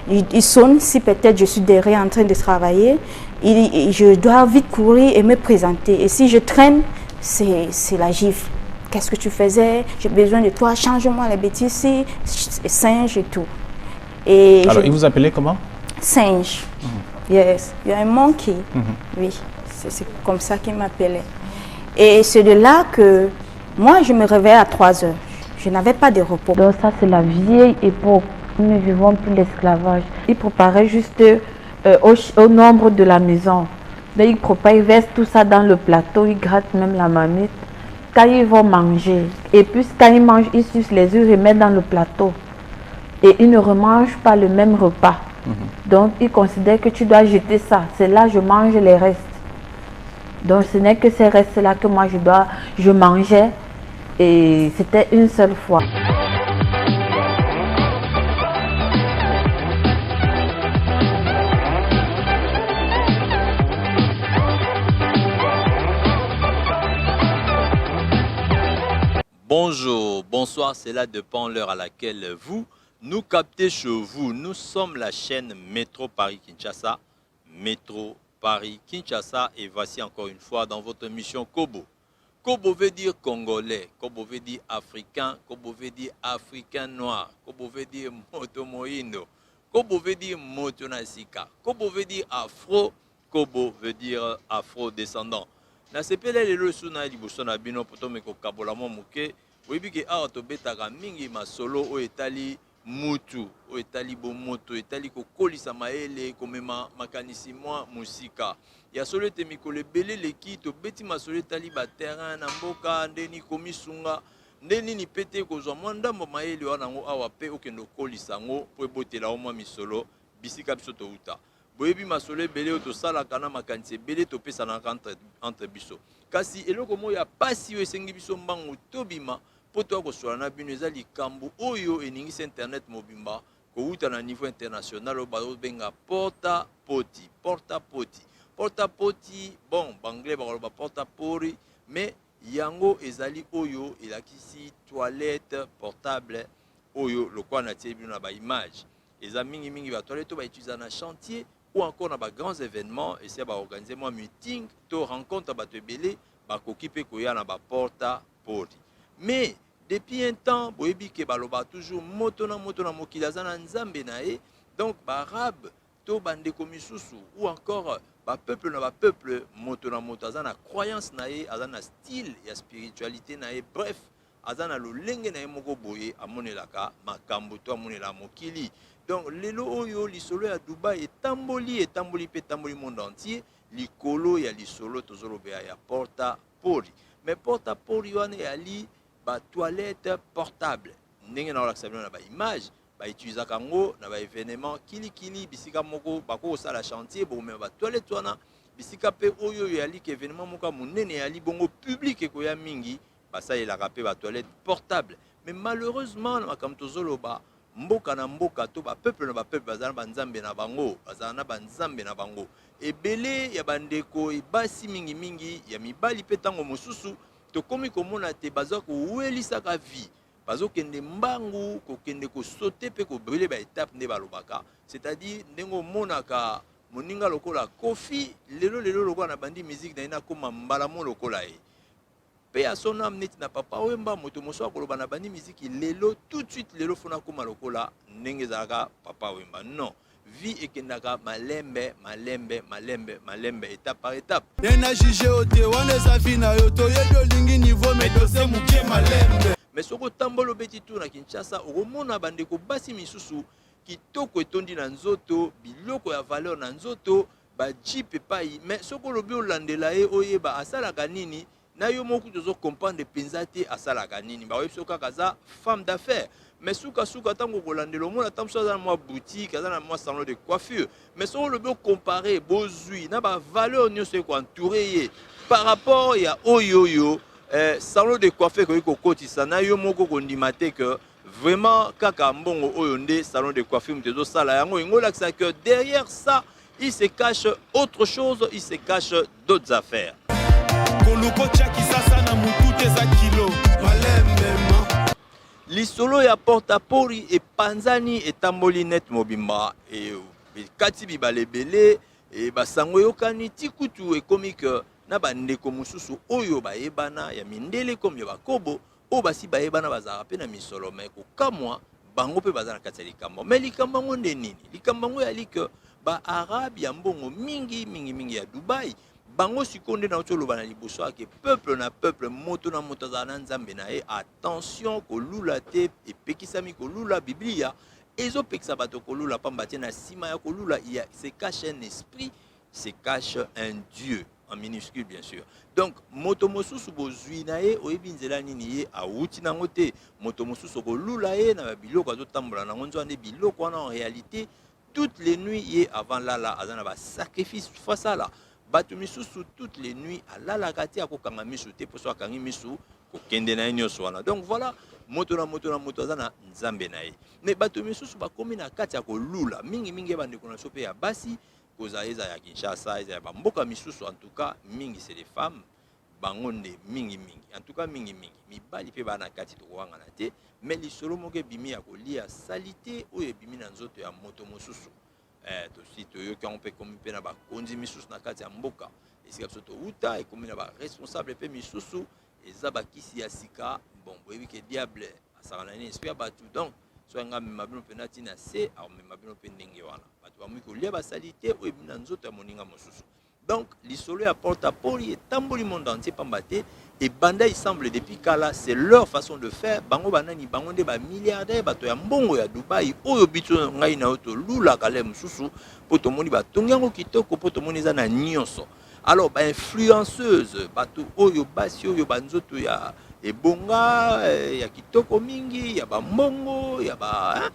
Il sonne, si peut-être je suis derrière en train de travailler, je dois vite courir et me présenter. Et si je traîne, c'est la gifle. Qu'est-ce que tu faisais? J'ai besoin de toi, change-moi les bêtises, singe et tout. Et alors, il vous appelait comment? Singe. Yes, il y a un monkey. Oui, c'est comme ça qu'il m'appelait. Et c'est de là que moi, je me réveillais à 3 heures. Je n'avais pas de repos. Donc ça, c'est la vieille époque. Nous ne vivons plus l'esclavage. Ils préparaient juste au nombre de la maison. Donc ils préparent, ils versent tout ça dans le plateau, ils grattent même la marmite. Quand ils vont manger, et puis quand ils mangent, ils sucent les yeux, ils remettent dans le plateau. Et ils ne remangent pas le même repas. Donc ils considèrent que tu dois jeter ça. C'est là que je mange les restes. Donc ce n'est que ces restes-là que moi je mangeais. Et c'était une seule fois. Bonjour, bonsoir, c'est là dépend l'heure à laquelle vous nous captez chez vous. Nous sommes la chaîne Métro Paris Kinshasa, Métro Paris Kinshasa, et voici encore une fois dans votre émission Kobo. Kobo veut dire congolais, Kobo veut dire africain, Kobo veut dire africain noir, Kobo veut dire moto moindo, Kobo veut dire moto nasika, Kobo veut dire afro, Kobo veut dire afro-descendant. Na sepele lelo suna liboso na bino poto meko kabola mo muke oyebi ke awa tobetaka mingi masolo o etali mutu o etali bomoto etali kokolisa maele komema makanisi mwa musika ya solo ete mikolo ebele leki tobeti masolo etali baterrain na mboka ndeni komisunga ndeni ni pete kozwa mwa ndambo maele wana ngo awa pe okende okolisa ngo po ebotela o mwa misolo bisika biso touta boyebi masolo ebele oyo tosalaka na makanisi ebele topesanaka entre biso kasi eloko moko ya pasi oyo esengi biso mbangu tobima mpo toya kosola na bino eza likambo oyo eningisi internet mobimba kowuta na niveau international oyo bazobenga porta poti bon banglais bakoloba porta pori mais yango ezali oyo elakisi toilette portable oyo lokwa na tie bino na baimage eza mingi batoilette oyo bautiliza na chantier ou encore dans les grands événements, et c'est organiser un meeting, tu rencontres bato ebele, bakoki pe koya na ba porta pori. Mais depuis un temps, boyebi ke baloba toujours moto na mokili azana nzambe na e, donc barabe to bandeko misusu ou encore ba peuple moto na moto azana croyance na e, azana style ya spiritualité na e, bref, azana lolenge na e moko boye amonelaka makambo to amonela mokili. Donc, lelo oyo lisolo ya Dubaï etamboli pe tamboli monde entier, likolo ya lisolo tozolobea ya porta pori. Mais porta pori wana yali ba toilette portable. Ndenge na olakisa bino na ba image, ba utiliser kango na ba événement kili bisika moko bako sala chantier bo me ba toilette wana bisika pe oyo yali ke événement moko munene yali bongo public ekoya mingi, ba ça il a rappelé ba toilette portable. Mais malheureusement comme tozoloba mboka na mboka to ba peuple bazana banzambe na bango bazana banzambe na bango ebele ya bandeko ebasi mingi ya mibali pe tango mosusu to komi komona te baza ko welisa ka vie bazo kende mbangu ko kende ko sauter pe ko brûler ba étape ne balobaka c'est-à-dire ndengo monaka moninga lokola Kofi lelo lokola na bandi musique na ina koma mbala mo lokola e pe à son âme na papa wemba moto moso akoloba na bani musique lelo tout de suite lelo fona koma lokola ndenge zaka papa wemba non vie ekendaka malembe étape par étape ena jige ote wana za vie na yo to yedo lingi niveau mais dose muke malembe mais soko tambolo beti tu na Kinshasa okomona bandeko basi misusu kitoko etondi na nzoto biloko ya valeur na nzoto ba jeep epai mais soko lobi olandela ye oyeba asalaka nini na yo moko tozo comprendre penza te asalaka nini ba webso kaka za femme d'affaires mais suka tango kolandelo mona tamso za moi boutique za na moi salon de coiffure mais so le bien comparer bozui na ba valeur nyonso ko entourer par rapport ya oyoyo salon de coiffure ko kotisa na yo moko kondima te que vraiment kaka mbongo oyo nde salon de coiffure mtezo sala yango ngola que derrière ça il se cache autre chose, il se cache d'autres affaires. lisolo ya porta pori et panzani et tamboli net mobimba et kati bibalebele et basango yokani tikutu et comique na bandeko mususu oyo baebana ya mindele comme ya bakobo o basi baebana bazara pe na misolo me ko kamwa bango pe bazana kati ya likambo mais likambo ngo nde nini likambo ngo ya like ba arabe ya mbongo mingi ya Dubai bango sikonde na otoloba na liboso ake peuple na peuple moto na moto za na nzambe na e attention ko lula te et pekisami ko lula biblia ezo pekisa bato ko lula pamba te na sima ya ko lula il se cache un esprit se cache un dieu en minuscule bien sûr donc moto mosusu bozwi na ye oyebi nzela nini ye awuti nango te moto mosusu ko lula ye na biloko azotambola nango nzwande biloko wana en réalité toutes les nuits ye avant lala azana ba sacrifice face à la batu misusu toutes les nuits à lala kati akokanga misu te poso akangi misu ko kende na nyonso wana donc voilà moto na azana nzambe na ye mais batu misusu bakomi na kati ya kolula mingi bandeko na sope ya basi koza eza ya Kinshasa eza ya bamboka misusu en tout cas mingi c'est les femmes bangonde mingi en tout cas mingi mibali pe bana kati to wanga na te mais lisolo moke bimi ya kolia salité oyo bimi na nzoto ya moto mosusu to site yo ka on peut comme pe na ba konzi misusu na kati ya mboka esika soto uta et comme na ba responsable pe misusu eza bakisi ya sika bon boyebi ke diable asakana ni esprit ba tout donc so nga mabino penati na se au mabino pe ndenge wana batu ba mwiko lia ba salité oyo bimi na nzoto ya moninga mosusu. Donc, l'isolo à porte-à-porte et tamboli monde entier pambate et banda il semble depuis kala c'est leur façon de faire bango banani bango de ba milliardaire bato ya mbongo ya Dubai oyo bitu ngai na oto lula kale mususu poto moni ba tongango kitoko poto moni za na nyonso alors ba influenceuse bato oyo basi oyo banzoto ya ebonga ya kitoko mingi ya ba mbongo ya ba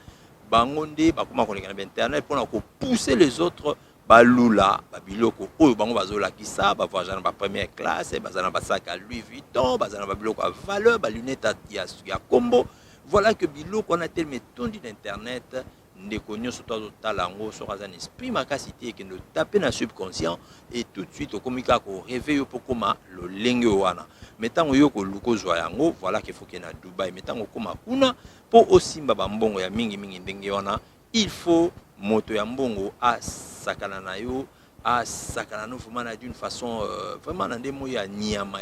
bango nde bakoma koleka na internet pour ko pousser les autres balula babiloko oyo bango bazola kisa ba voyage na première classe bazana ba sac à Louis Vuitton bazana ba biloko à valeur ba lunettes ya combo voilà que biloko on a tellement tondi d'internet ndeko nyonso to talango so razan esprit makasité que no taper na subconscient et tout de suite au komika ko réveiller pour koma lo lenge wana metango yo ko luko zwa yango voilà qu'il faut que na Dubai metango koma kuna po osimba ba mbongo ya mingi ndenge wana il faut moto ya mbongo a sakana na yo a sakana no vraiment d'une façon vraiment na ndemo ya niama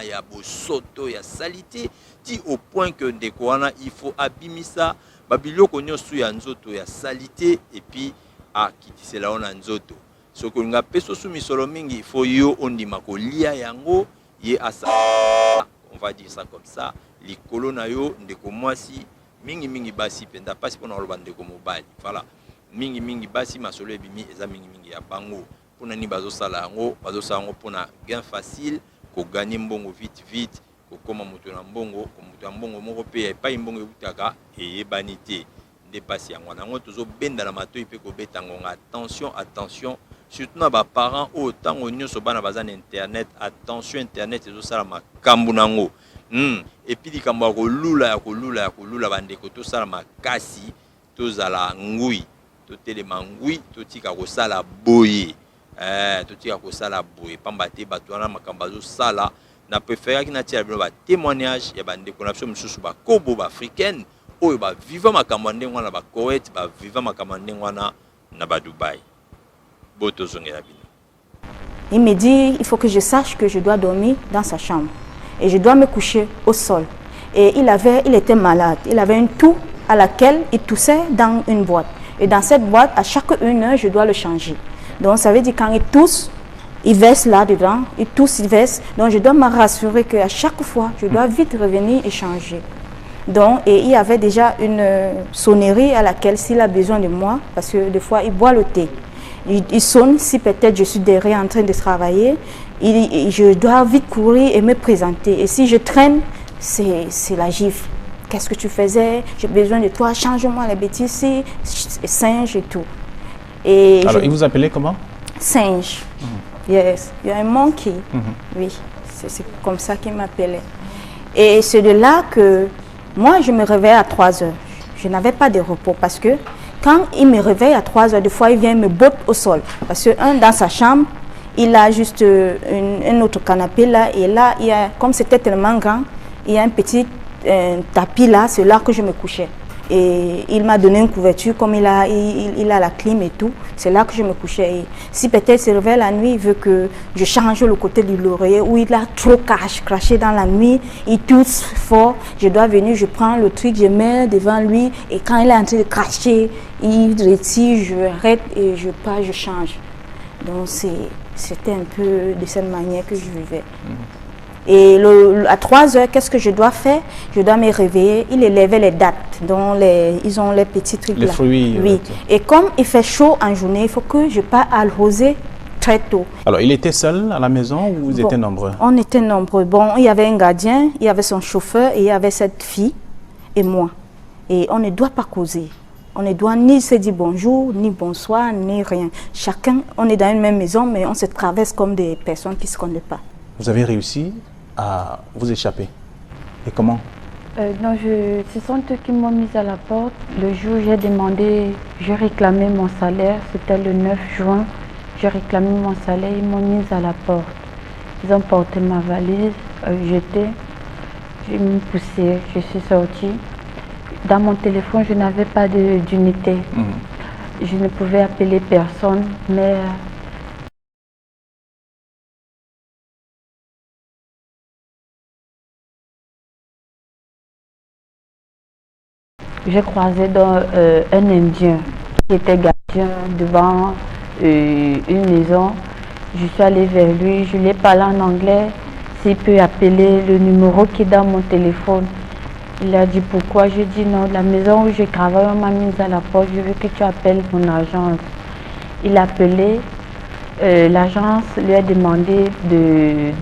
ya bo soto ya salité ti au point que ndeko wana il faut abimisa babiloko nyonso ya nzoto ya salité et puis a kitisela ona nzoto soko nga peso su misolo mingi il faut yo ondima ko lia yango ye asa on va dire ça comme ça likolo na yo ndeko mwasi mingi basi penda pasi pona loba ndeko mobali voilà mingi basi masolo ebimi eza mingi ya bango pona ni bazosala yango pona gain facile ko gagner mbongo vite ko koma mutu na mbongo ko mutu ya mbongo moko pe pa mbongo ebutaka eyebani te nde pasi yango nango tozo benda na matoi pe ko betango attention surtout na ba parents au tango nyonso bana bazana internet attention internet ezosala makambu nango et puis likambo ya kolula bandeko tosala makasi tozala ngui totelema ngui totika kosala boye pamba te bato wana makambo azosala na préféraki na tia bino ba témoignage ya bandeko na biso mosusu bakobo baafricaine oyo baviva makambo ndenge wana bakoet baviva makambo ndenge wana na badubai botozongela bino. Il me dit il faut que je sache que je dois dormir dans sa chambre et je dois me coucher au sol. Et il était malade. Il avait une toux à laquelle il toussait dans une boîte. Et dans cette boîte, à chaque 1 heure, je dois le changer. Donc ça veut dire quand il tousse, il verse là-dedans. Il tousse, il verse. Donc je dois me rassurer qu'à chaque fois, je dois vite revenir et changer. Donc, et il y avait déjà une sonnerie à laquelle s'il a besoin de moi, parce que des fois, il boit le thé. Il sonne si peut-être je suis derrière en train de travailler. Je dois vite courir et me présenter. Et si je traîne, c'est la gifle. Qu'est-ce que tu faisais? J'ai besoin de toi, change-moi les bêtises, singe et tout. Et alors, il vous appelait comment? Singe. Yes, il y a un monkey. Oui, c'est comme ça qu'il m'appelait. Et c'est de là que moi, je me réveille à 3 heures. Je n'avais pas de repos parce que quand il me réveille à 3 heures, des fois, il vient me botter au sol. Parce que dans sa chambre, il a juste un autre canapé là. Et là, comme c'était tellement grand, il y a un petit un tapis là, c'est là que je me couchais. Et il m'a donné une couverture, comme il a la clim et tout, c'est là que je me couchais. Et si peut-être se réveille la nuit, il veut que je change le côté de l'oreiller où il a trop craché dans la nuit, il tousse fort, je dois venir, je prends le truc, je mets devant lui et quand il est en train de cracher, il retire, je arrête et je pars, je change. Donc c'était un peu de cette manière que je vivais. Et à 3 heures, qu'est-ce que je dois faire? Je dois me réveiller. Il élevait les dattes, dont ils ont les petits trucs là. Les fruits. Oui. Et comme il fait chaud en journée, il faut que je parte arroser très tôt. Alors, il était seul à la maison ou vous étiez nombreux? On était nombreux. Bon, il y avait un gardien, il y avait son chauffeur et il y avait cette fille et moi. Et on ne doit pas causer. On ne doit ni se dire bonjour, ni bonsoir, ni rien. Chacun, on est dans une même maison, mais on se traverse comme des personnes qui ne se connaissent pas. Vous avez réussi à vous échapper. Et comment? Non, ce sont eux qui m'ont mise à la porte. Le jour où j'ai demandé, j'ai réclamé mon salaire, c'était le 9 juin. J'ai réclamé mon salaire, ils m'ont mise à la porte. Ils ont porté ma valise, j'ai mis poussé, je suis sortie. Dans mon téléphone, je n'avais pas d'unité. Je ne pouvais appeler personne, mais j'ai croisé un Indien qui était gardien devant une maison. Je suis allée vers lui, je lui ai parlé en anglais, s'il peut appeler le numéro qui est dans mon téléphone. Il a dit pourquoi, j'ai dit non, la maison où je travaille, on m'a mise à la porte, je veux que tu appelles mon agence. Il a appelé, l'agence lui a demandé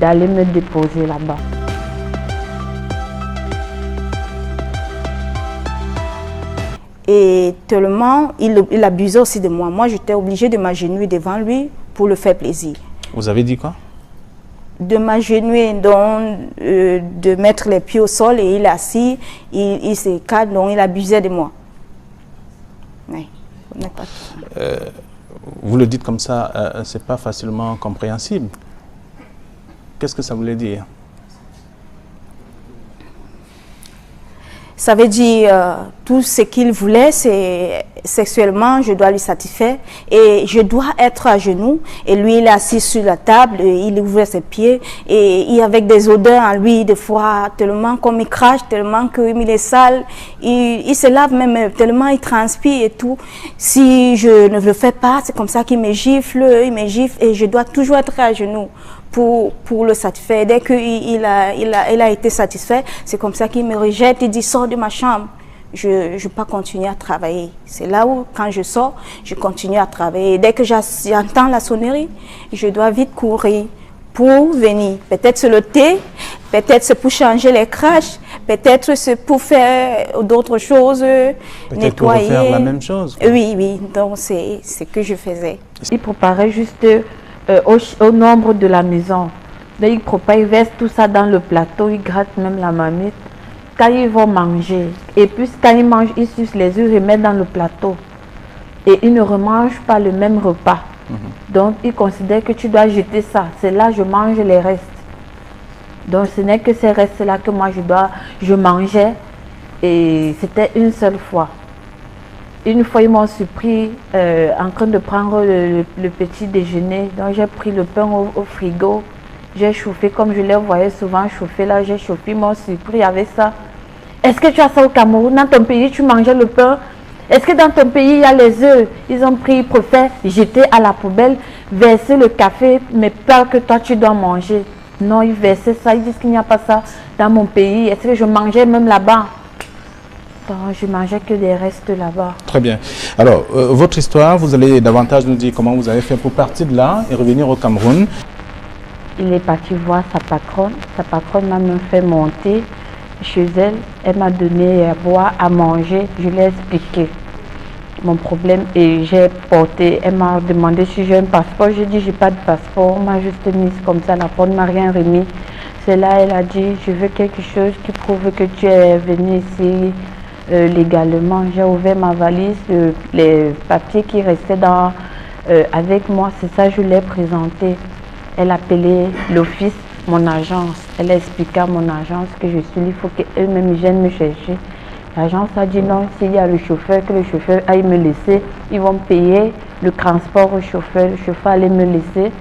d'aller me déposer là-bas. Et tellement, il abusait aussi de moi. Moi, j'étais obligée de m'agenouiller devant lui pour le faire plaisir. Vous avez dit quoi? De m'agenouiller, donc de mettre les pieds au sol et il est assis, il se calme, donc il abusait de moi. Oui, vous le dites comme ça, c'est pas facilement compréhensible. Qu'est-ce que ça voulait dire? Ça veut dire tout ce qu'il voulait, c'est sexuellement, je dois lui satisfaire et je dois être à genoux. Et lui, il est assis sur la table, et il ouvre ses pieds et il avec des odeurs en lui, des fois, tellement comme il crache, tellement qu'il est sale. Il se lave même, tellement il transpire et tout. Si je ne le fais pas, c'est comme ça qu'il me gifle et je dois toujours être à genoux pour le satisfaire. Dès qu'il a été satisfait, c'est comme ça qu'il me rejette, il dit sors de ma chambre. Je ne vais pas continuer à travailler. C'est là où, quand je sors, je continue à travailler. Dès que j'entends la sonnerie, je dois vite courir pour venir. Peut-être c'est le thé, peut-être c'est pour changer les crashs, peut-être c'est pour faire d'autres choses, nettoyer. Pour faire la même chose. Oui, donc c'est ce que je faisais. Il préparait juste au nombre de la maison. Donc, il prépare, il verse tout ça dans le plateau, il gratte même la marmite. Quand ils vont manger, et puis quand ils mangent, ils sucent les œufs, ils remettent dans le plateau. Et ils ne remangent pas le même repas. Donc, ils considèrent que tu dois jeter ça. C'est là que je mange les restes. Donc, ce n'est que ces restes-là que moi, je mangeais. Et c'était une seule fois. Une fois, ils m'ont surpris en train de prendre le petit déjeuner. Donc, j'ai pris le pain au frigo. J'ai chauffé, comme je les voyais souvent chauffer. Là, j'ai chauffé, ils m'ont surpris avec ça. Est-ce que tu as ça au Cameroun? Dans ton pays, tu mangeais le pain? Est-ce que dans ton pays, il y a les œufs? Ils ont pris, ils préfèrent jeter à la poubelle, verser le café, mais peur que toi, tu dois manger. Non, ils versaient ça. Ils disent qu'il n'y a pas ça dans mon pays. Est-ce que je mangeais même là-bas? Je mangeais que des restes là-bas. Très bien. Alors, votre histoire, vous allez davantage nous dire comment vous avez fait pour partir de là et revenir au Cameroun. Il est parti voir sa patronne. Sa patronne m'a même fait monter chez elle. Elle m'a donné à boire, à manger. Je lui ai expliqué mon problème et j'ai porté. Elle m'a demandé si j'ai un passeport. J'ai dit j'ai pas de passeport. On m'a juste mise comme ça. La porte ne m'a rien remis. C'est là elle a dit je veux quelque chose qui prouve que tu es venu ici légalement. J'ai ouvert ma valise, les papiers qui restaient avec moi. C'est ça je l'ai présenté. Elle a appelé l'office mon agence. Elle a expliqué à mon agence que je suis, il faut qu'eux-mêmes viennent me chercher. L'agence a dit non, s'il y a le chauffeur, que le chauffeur aille me laisser. Ils vont payer le transport au chauffeur. Le chauffeur allait me laisser.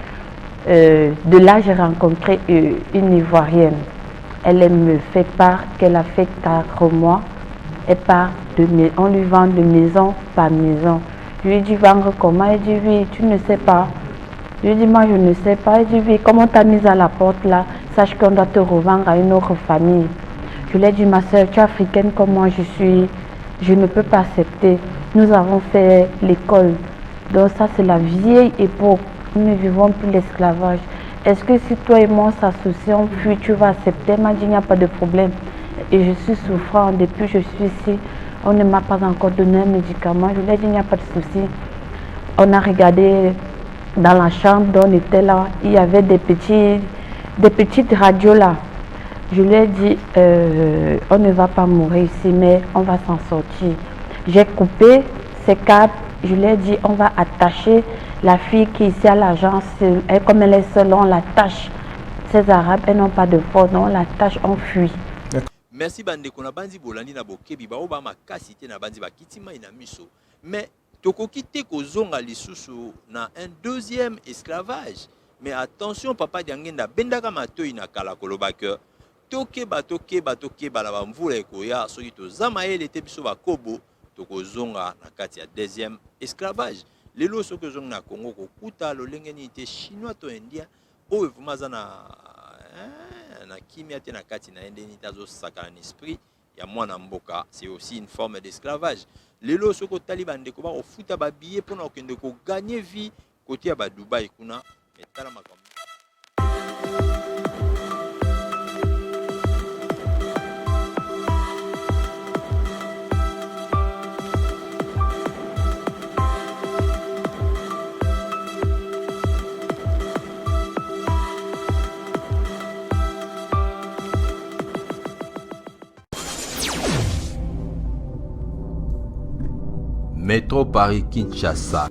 De là, j'ai rencontré une Ivoirienne. Elle me fait part qu'elle a fait 4 mois. Elle part on lui vend de maison par maison. Je lui ai dit vendre comment? Elle dit oui, tu ne sais pas. Je lui ai dit moi je ne sais pas. Elle dit oui, comment t'as mis à la porte là? Sache qu'on doit te revendre à une autre famille. Je lui ai dit ma soeur, tu es africaine comme moi je suis. Je ne peux pas accepter. Nous avons fait l'école. Donc ça c'est la vieille époque. Nous ne vivons plus l'esclavage. Est-ce que si toi et moi s'associons, puis tu vas accepter? Elle m'a dit il n'y a pas de problème. Et je suis souffrant depuis que je suis ici. On ne m'a pas encore donné un médicament. Je lui ai dit il n'y a pas de souci. On a regardé dans la chambre dont on était là. Il y avait des petites radios là. Je lui ai dit on ne va pas mourir ici, mais on va s'en sortir. J'ai coupé ces câbles. Je lui ai dit on va attacher la fille qui est ici à l'agence. Comme elle est seule, on l'attache. Ces Arabes, elles n'ont pas de force, on l'attache, on fuit. Merci bandeko na bandi bolandi na bokebi ba oba makasi te na bandi ba kitima ina miso. Mais tokoki te kozonga lisusu na un deuxième esclavage. Mais attention papa diangenda bendaka matoi na kala koloba que toke ba la ba mvula ekoya soki tozama ele te biso ba kobo tokozonga na kati ya deuxième esclavage. Lelo soki ozonga na Congo kokuta lolenge ni te chinois to indien o vumaza na kimia te na kati na endeni tazo saka en esprit ya mwana mboka, c'est aussi une forme d'esclavage. Lelo soko taliban de ko ba ofuta ba billet pona okende ko gagner vie côté ya ba Dubai kuna etala makambo. Métro Paris Kinshasa